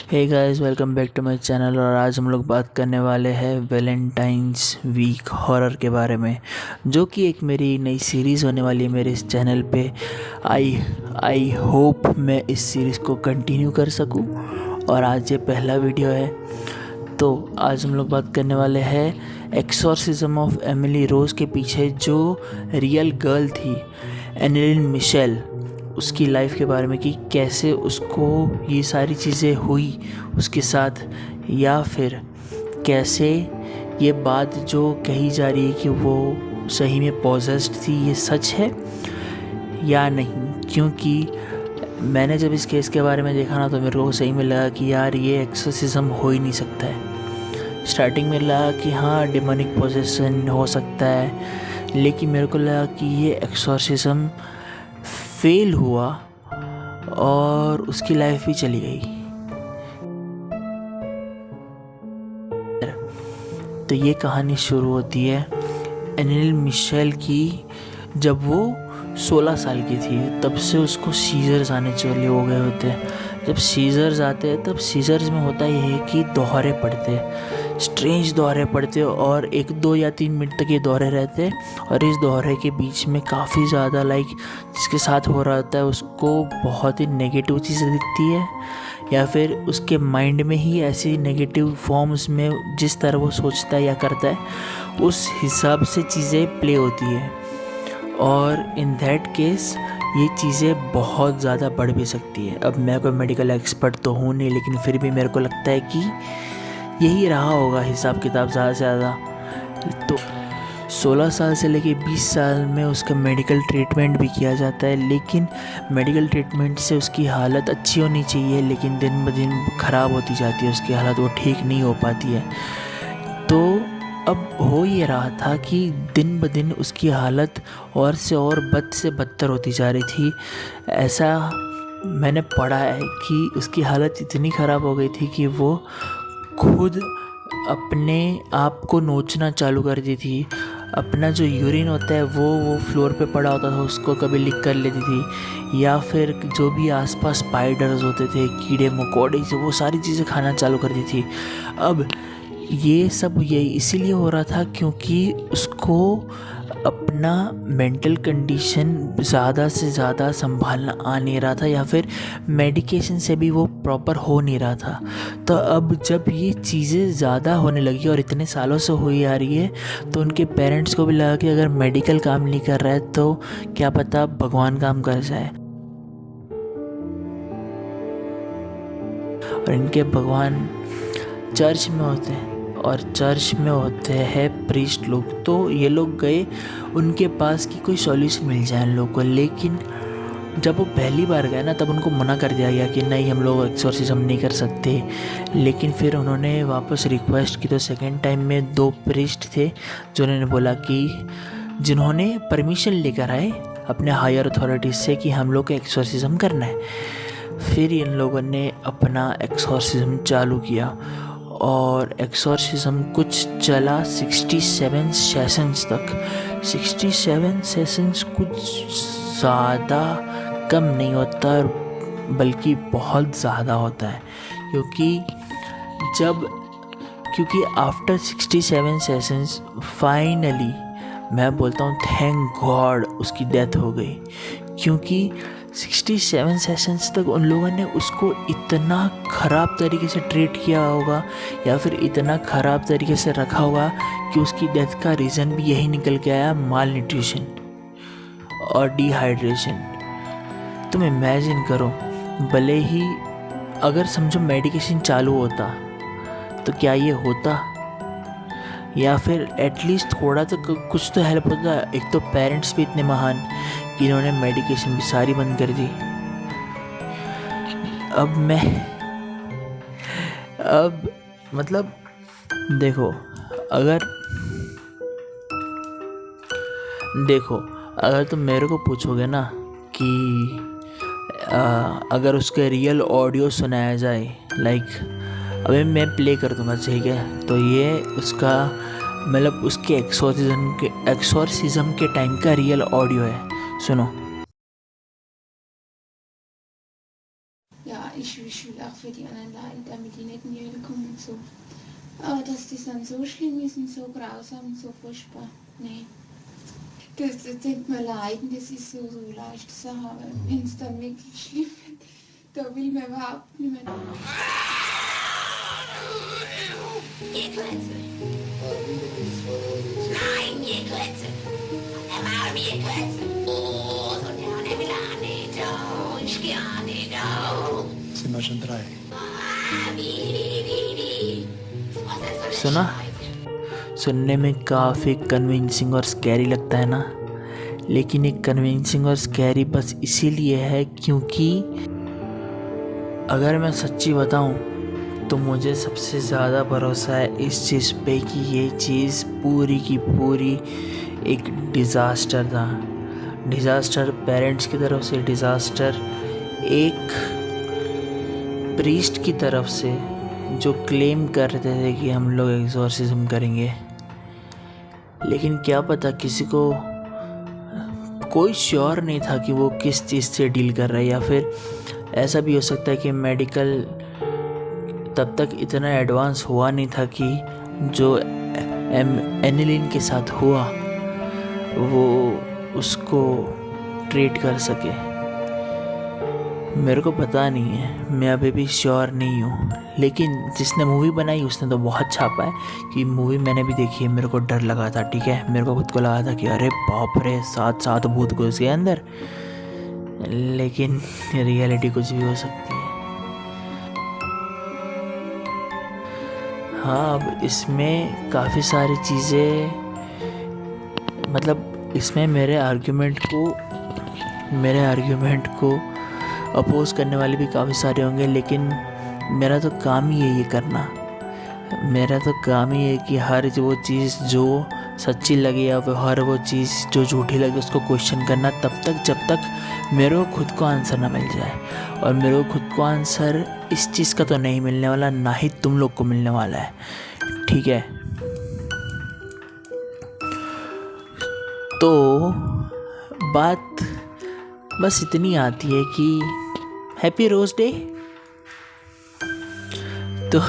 Hey guys, welcome back to my channel. और आज हम लोग बात करने वाले हैं वैलेंटाइंस वीक हॉरर के बारे में, जो कि एक मेरी नई सीरीज़ होने वाली है मेरे इस चैनल पे। आई आई होप मैं इस सीरीज़ को कंटिन्यू कर सकूं। और आज ये पहला वीडियो है, तो आज हम लोग बात करने वाले हैं एक्सोर्सिज्म ऑफ एमिली रोज़ के पीछे जो रियल गर्ल थी, एनेलिन मिशेल, उसकी लाइफ के बारे में कि कैसे उसको ये सारी चीज़ें हुई उसके साथ, या फिर कैसे ये बात जो कही जा रही है कि वो सही में पॉजेस्ड थी, ये सच है या नहीं। क्योंकि मैंने जब इस केस के बारे में देखा ना, तो मेरे को सही में लगा कि यार ये एक्सोर्सिज्म हो ही नहीं सकता है। स्टार्टिंग में लगा कि हाँ डिमोनिक पोजेशन हो सकता है, लेकिन मेरे को लगा कि ये एक्सोर्सिज्म फेल हुआ और उसकी लाइफ भी चली गई। तो ये कहानी शुरू होती है एनेलिन मिशेल की। जब वो 16 साल की थी, तब से उसको सीजर्स आने चले हो गए होते हैं। जब सीजर्स आते हैं, तब सीजर्स में होता ये है कि दौरे पड़ते हैं, स्ट्रेंज दौरे पड़ते हैं, और 1, 2 या 3 मिनट तक ये दौरे रहते हैं। और इस दौरे के बीच में काफ़ी ज़्यादा जिसके साथ हो रहा होता है उसको बहुत ही नेगेटिव चीज़ें दिखती है, या फिर उसके माइंड में ही ऐसी नेगेटिव फॉर्म्स में जिस तरह वो सोचता है या करता है उस हिसाब से चीज़ें प्ले होती है। और इन दैट केस ये चीज़ें बहुत ज़्यादा बढ़ भी सकती है। अब मैं कोई मेडिकल एक्सपर्ट तो हूँ नहीं, लेकिन फिर भी मेरे को लगता है कि यही रहा होगा हिसाब किताब ज़्यादा से ज़्यादा। तो 16 साल से लेके 20 साल में उसका मेडिकल ट्रीटमेंट भी किया जाता है, लेकिन मेडिकल ट्रीटमेंट से उसकी हालत अच्छी होनी चाहिए, लेकिन दिन ब दिन ख़राब होती जाती है उसकी हालत, वो ठीक नहीं हो पाती है। तो अब हो ये रहा था कि दिन ब दिन उसकी हालत और से और बद से बदतर होती जा रही थी। ऐसा मैंने पढ़ा है कि उसकी हालत इतनी ख़राब हो गई थी कि वो खुद अपने आप को नोचना चालू कर दी थी। अपना जो यूरिन होता है वो फ्लोर पे पड़ा होता था, उसको कभी लिक कर लेती थी, या फिर जो भी आसपास स्पाइडर्स होते थे, कीड़े मकोड़े, से वो सारी चीज़ें खाना चालू कर दी थी। अब ये सब ये इसीलिए हो रहा था क्योंकि उसको अपना मेंटल कंडीशन ज़्यादा से ज़्यादा संभालना आ नहीं रहा था, या फिर मेडिकेशन से भी वो प्रॉपर हो नहीं रहा था। तो अब जब ये चीज़ें ज़्यादा होने लगी और इतने सालों से हुई आ रही है, तो उनके पेरेंट्स को भी लगा कि अगर मेडिकल काम नहीं कर रहा है तो क्या पता भगवान काम कर जाए। और इनके भगवान चर्च में होते हैं, और चर्च में होते हैं प्रीस्ट लोग। तो ये लोग गए उनके पास कि कोई सॉल्यूशन मिल जाए इन लोगों को, लेकिन जब वो पहली बार गए ना, तब उनको मना कर दिया गया कि नहीं, हम लोग एक्सोर्सिज्म नहीं कर सकते। लेकिन फिर उन्होंने वापस रिक्वेस्ट की, तो सेकेंड टाइम में 2 प्रीस्ट थे जो उन्होंने बोला कि जिन्होंने परमिशन लेकर आए अपने हायर अथॉरिटीज़ से कि हम लोग को एक्सोर्सिज्म करना है। फिर इन लोगों ने अपना एक्सोर्सिज्म चालू किया, और एक्सोर्सिज्म कुछ चला 67 सेशंस तक। 67 सेशंस कुछ ज़्यादा कम नहीं होता, बल्कि बहुत ज़्यादा होता है। क्योंकि आफ्टर 67 सेशंस फाइनली मैं बोलता हूँ थैंक गॉड उसकी डेथ हो गई। क्योंकि 67 सेशंस तक उन लोगों ने उसको इतना ख़राब तरीके से ट्रीट किया होगा, या फिर इतना ख़राब तरीके से रखा होगा कि उसकी डेथ का रीज़न भी यही निकल के आया, माल न्यूट्रिशन और डिहाइड्रेशन। तुम इमेजिन करो, भले ही अगर समझो मेडिकेशन चालू होता तो क्या ये होता, या फिर एटलीस्ट थोड़ा तो कुछ तो हेल्प होता। एक तो पेरेंट्स भी इतने महान कि इन्होंने मेडिकेशन भी सारी बंद कर दी। अब मतलब देखो, अगर तुम मेरे को पूछोगे ना कि अगर उसके रियल ऑडियो सुनाया जाए, अभी मैं प्ले कर दूंगा, ठीक है? तो ये उसका मतलब उसके एक्सोर्सिज्म के टाइम का रियल ऑडियो है, सुनो। ist wie schwül auch für die anderen Leute, damit die nicht in die Hölle kommen und so. Aber dass das dann so schlimm ist und so grausam und so furchtbar, nee. Das denkt man leiden, das ist so leichte Sache, aber wenn es dann wirklich schlimm wird, da will man überhaupt nicht mehr. Nein, Gekletze! Einmal Gekletze! Oh, so gerne Milanito, ich gerne Sind wir schon 3? सुना? सुनने में काफ़ी convincing और scary लगता है ना, लेकिन ये कन्विंसिंग और स्कैरी बस इसीलिए है क्योंकि अगर मैं सच्ची बताऊं तो मुझे सबसे ज़्यादा भरोसा है इस चीज़ पे कि ये चीज़ पूरी की पूरी एक डिज़ास्टर था। डिज़ास्टर पेरेंट्स की तरफ से, डिज़ास्टर एक प्रीस्ट की तरफ से जो क्लेम कर रहे थे कि हम लोग एक्सॉर्सिज्म करेंगे, लेकिन क्या पता किसी को कोई श्योर नहीं था कि वो किस चीज़ से डील कर रहा है, या फिर ऐसा भी हो सकता है कि मेडिकल तब तक इतना एडवांस हुआ नहीं था कि जो एनिलीन के साथ हुआ वो उसको ट्रीट कर सके। मेरे को पता नहीं है, मैं अभी भी श्योर नहीं हूँ, लेकिन जिसने मूवी बनाई उसने तो बहुत छापा है कि मूवी मैंने भी देखी है। मेरे को डर लगा था, ठीक है, मेरे को खुद को लगा था कि अरे बाप रे 7 भूत घुस गए अंदर, लेकिन रियलिटी कुछ भी हो सकती है। हाँ, अब इसमें काफ़ी सारी चीज़ें, मतलब इसमें मेरे आर्ग्यूमेंट को अपोज करने वाले भी काफ़ी सारे होंगे, लेकिन मेरा तो काम ही है ये करना। मेरा तो काम ही है कि हर वो चीज़ जो सच्ची लगे या फिर हर वो चीज़ जो झूठी लगे उसको क्वेश्चन करना, तब तक जब तक मेरे को खुद को आंसर ना मिल जाए। और मेरे को खुद को आंसर इस चीज़ का तो नहीं मिलने वाला, ना ही तुम लोग को मिलने वाला है, ठीक है। तो बात बस इतनी आती है कि हैप्पी रोज़ डे। तो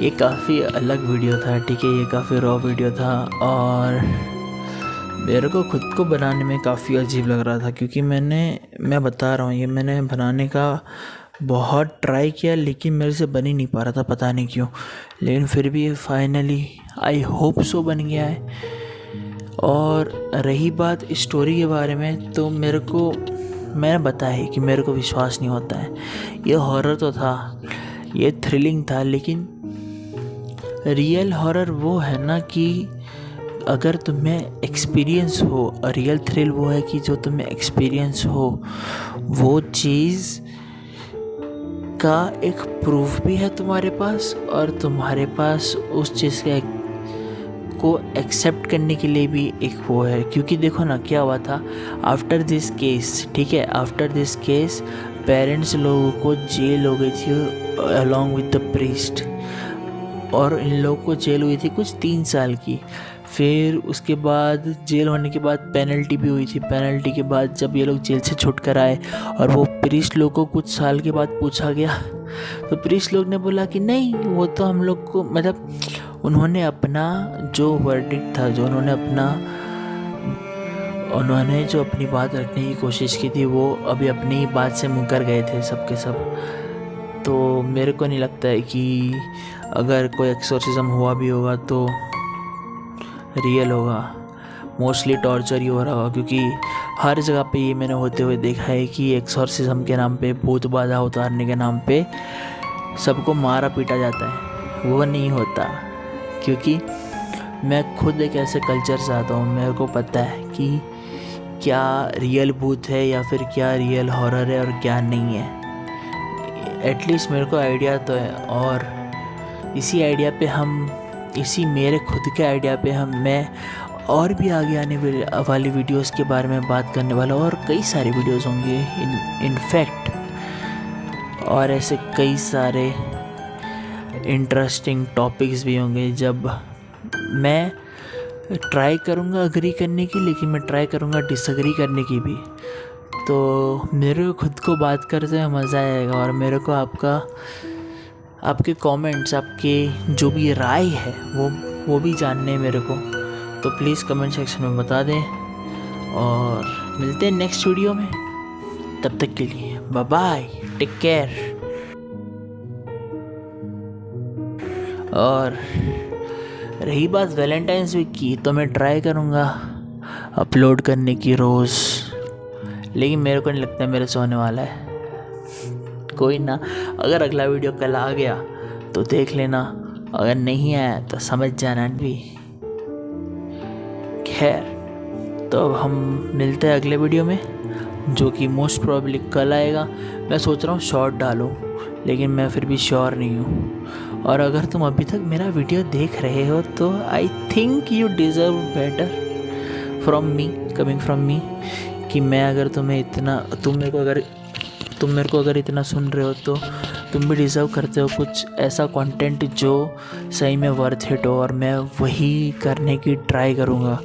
ये काफ़ी अलग वीडियो था, ठीक है, ये काफ़ी रॉ वीडियो था और मेरे को खुद को बनाने में काफ़ी अजीब लग रहा था, क्योंकि मैं बता रहा हूँ ये मैंने बनाने का बहुत ट्राई किया, लेकिन मेरे से बन ही नहीं पा रहा था, पता नहीं क्यों। लेकिन फिर भी ये फाइनली आई होप सो बन गया है। और रही बात स्टोरी के बारे में, तो मैंने बताया कि मेरे को विश्वास नहीं होता है। ये हॉरर तो था, ये थ्रिलिंग था, लेकिन रियल हॉरर वो है ना कि अगर तुम्हें एक्सपीरियंस हो, और रियल थ्रिल वो है कि जो तुम्हें एक्सपीरियंस हो, वो चीज़ का एक प्रूफ भी है तुम्हारे पास, और तुम्हारे पास उस चीज़ को एक्सेप्ट करने के लिए भी एक वो है। क्योंकि देखो ना क्या हुआ था आफ्टर दिस केस, ठीक है, आफ्टर दिस केस पेरेंट्स लोगों को जेल हो गई थी अलॉन्ग विद द प्रीस्ट, और इन लोगों को जेल हुई थी कुछ 3 साल की। फिर उसके बाद जेल होने के बाद पेनल्टी भी हुई थी। पेनल्टी के बाद जब ये लोग जेल से छूट कर आए और वो प्रीस्ट लोग को कुछ साल के बाद पूछा गया, तो प्रीस्ट लोग ने बोला कि नहीं, वो तो हम लोग को, मतलब उन्होंने अपना जो वर्डिक्ट था, जो उन्होंने जो अपनी बात रखने की कोशिश की थी, वो अभी अपनी बात से मुकर गए थे सब के सब। तो मेरे को नहीं लगता है कि अगर कोई एक्सोर्सिज्म हुआ भी होगा तो रियल होगा, मोस्टली टॉर्चर ही हो रहा होगा, क्योंकि हर जगह पे ये मैंने होते हुए देखा है कि एक्सोर्सिज्म के नाम पे, भूत बाधा उतारने के नाम पे सबको मारा पीटा जाता है। वो नहीं होता, क्योंकि मैं खुद एक ऐसे कल्चर से आता हूँ, मेरे को पता है कि क्या रियल भूत है या फिर क्या रियल हॉरर है और क्या नहीं है। एटलीस्ट मेरे को आइडिया तो है, और इसी आइडिया पे इसी मेरे खुद के आइडिया पे मैं और भी आगे आने वाली वीडियोस के बारे में बात करने वाला हूँ, और कई सारे वीडियोस होंगे इनफैक्ट, और ऐसे कई सारे इंटरेस्टिंग टॉपिक्स भी होंगे। जब मैं ट्राई करूँगा अग्री करने की, लेकिन मैं ट्राई करूँगा डिसअग्री करने की भी। तो मेरे को खुद को बात करते हुए मज़ा आएगा, और मेरे को आपके कमेंट्स, आपके जो भी राय है वो भी जानने हैं मेरे को। तो प्लीज़ कमेंट सेक्शन में बता दें, और मिलते हैं नेक्स्ट वीडियो में। तब तक के लिए बाय बाय, टेक केयर। और रही बात वैलेंटाइंस वीक की, तो मैं ट्राई करूँगा अपलोड करने की रोज़, लेकिन मेरे को नहीं लगता मेरे से होने वाला है। कोई ना, अगर अगला वीडियो कल आ गया तो देख लेना, अगर नहीं आया तो समझ जाना भी। खैर, तो अब हम मिलते हैं अगले वीडियो में, जो कि मोस्ट प्रोबेबली कल आएगा। मैं सोच रहा हूँ शॉर्ट डालूँ, लेकिन मैं फिर भी श्योर नहीं हूँ। और अगर तुम अभी तक मेरा वीडियो देख रहे हो तो I think you deserve better from me, coming from me, कि मैं अगर तुम्हें इतना, तुम मेरे को अगर इतना सुन रहे हो तो तुम भी डिज़र्व करते हो कुछ ऐसा कंटेंट जो सही में वर्थ इट हो। और मैं वही करने की ट्राई करूँगा।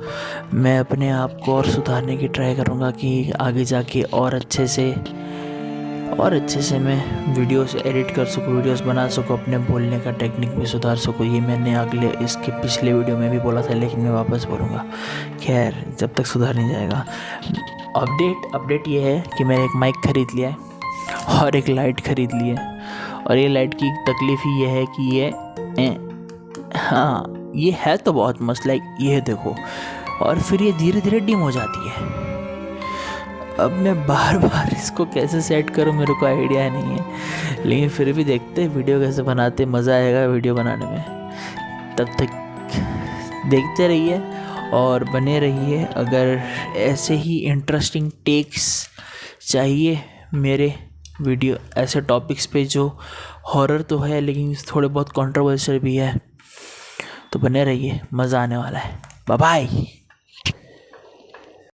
मैं अपने आप को और सुधारने की ट्राई करूँगा कि आगे जाके और अच्छे से मैं वीडियोस एडिट कर सकूँ, वीडियोस बना सकूँ, अपने बोलने का टेक्निक भी सुधार सकूँ। ये मैंने इसके पिछले वीडियो में भी बोला था, लेकिन मैं वापस बोलूँगा। खैर, जब तक सुधार नहीं जाएगा। अपडेट ये है कि मैंने एक माइक ख़रीद लिया है और एक लाइट ख़रीद ली है। और ये लाइट की तकलीफ़ ही ये है कि ये है तो बहुत मस्त, लाइक ये देखो, और फिर ये धीरे धीरे डिम हो जाती है। अब मैं बार इसको कैसे सेट करूं मेरे को आइडिया नहीं है, लेकिन फिर भी देखते हैं वीडियो कैसे बनाते, मज़ा आएगा वीडियो बनाने में। तब तक देखते रहिए और बने रहिए। अगर ऐसे ही इंटरेस्टिंग टेक्स चाहिए मेरे वीडियो, ऐसे टॉपिक्स पे जो हॉरर तो है लेकिन थोड़े बहुत कंट्रोवर्शियल भी है, तो बने रहिए, मज़ा आने वाला है। Bye bye.